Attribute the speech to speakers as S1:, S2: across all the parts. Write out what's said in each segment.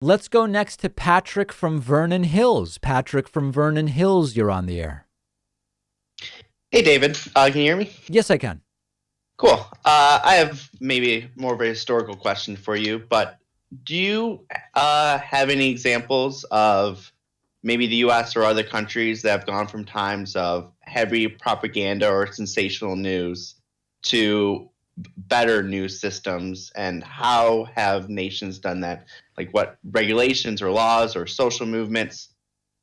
S1: Let's go next to Patrick from Vernon Hills. Patrick from Vernon Hills, you're on the air.
S2: Hey, David. Can you hear me?
S1: Yes, I can.
S2: Cool. I have maybe more of a historical question for you, but do you have any examples of maybe the U.S. or other countries that have gone from times of heavy propaganda or sensational news to better news systems, and how have nations done that? Like what regulations or laws or social movements?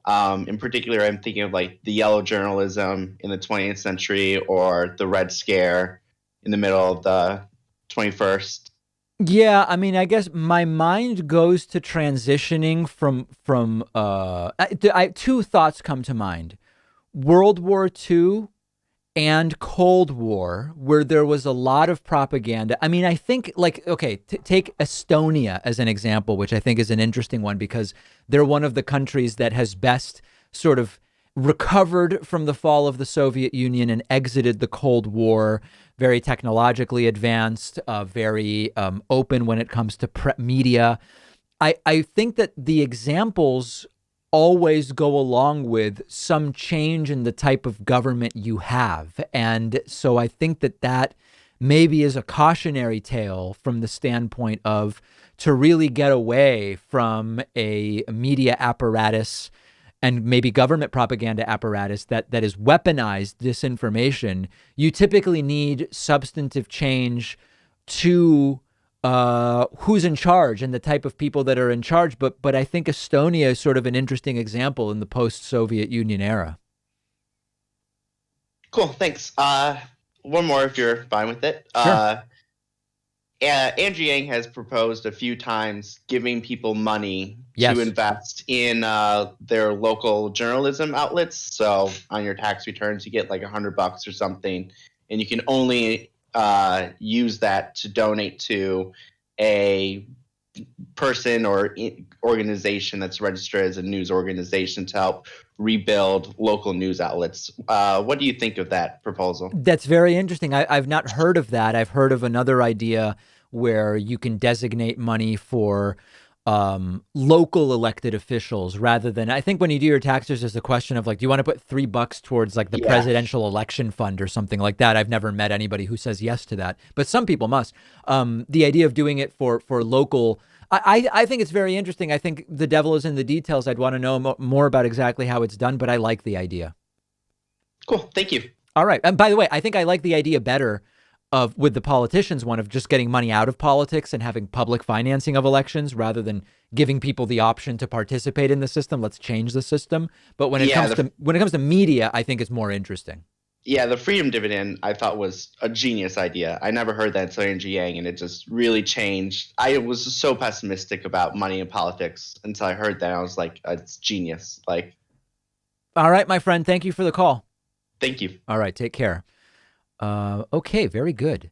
S2: In particular, I'm thinking of like the yellow journalism in the 20th century or the Red Scare in the middle of the 21st.
S1: Yeah, I mean, I guess my mind goes to transitioning from two thoughts come to mind. World War II and Cold War, where there was a lot of propaganda. I mean, I think, like, okay, take Estonia as an example, which I think is an interesting one because they're one of the countries that has best sort of recovered from the fall of the Soviet Union and exited the Cold War, very technologically advanced, very open when it comes to media. I think that the examples always go along with some change in the type of government you have. And so I think that that maybe is a cautionary tale from the standpoint of to really get away from a media apparatus and maybe government propaganda apparatus that is weaponized disinformation. You typically need substantive change to who's in charge and the type of people that are in charge. But I think Estonia is sort of an interesting example in the post-Soviet Union era.
S2: Cool, thanks. One more if you're fine with it.
S1: Sure.
S2: Andrew Yang has proposed a few times giving people money to
S1: Yes.
S2: invest in their local journalism outlets. So on your tax returns, you get like $100 or something, and you can only use that to donate to a person or organization that's registered as a news organization to help rebuild local news outlets. What do you think of that proposal?
S1: That's very interesting. I've not heard of that. I've heard of another idea where you can designate money for local elected officials rather than, I think when you do your taxes, there's a question of like, do you want to put $3 towards like the
S2: Yeah.
S1: presidential election fund or something like that? I've never met anybody who says yes to that, but some people must. The idea of doing it for local, I think it's very interesting. I think the devil is in the details. I'd want to know more about exactly how it's done, but I like the idea.
S2: Cool. Thank you.
S1: All right. And by the way, I think I like the idea better of with the politicians one of just getting money out of politics and having public financing of elections rather than giving people the option to participate in the system. Let's change the system. But when it
S2: Yeah,
S1: comes to media, I think it's more interesting.
S2: yeah, the freedom dividend I thought was a genius idea. I never heard that until Andrew Yang, and it just really changed. I was so pessimistic about money in politics until I heard that. I was like, it's genius. Like,
S1: All right, my friend. Thank you for the call.
S2: thank you.
S1: All right. Take care. Okay. Very good.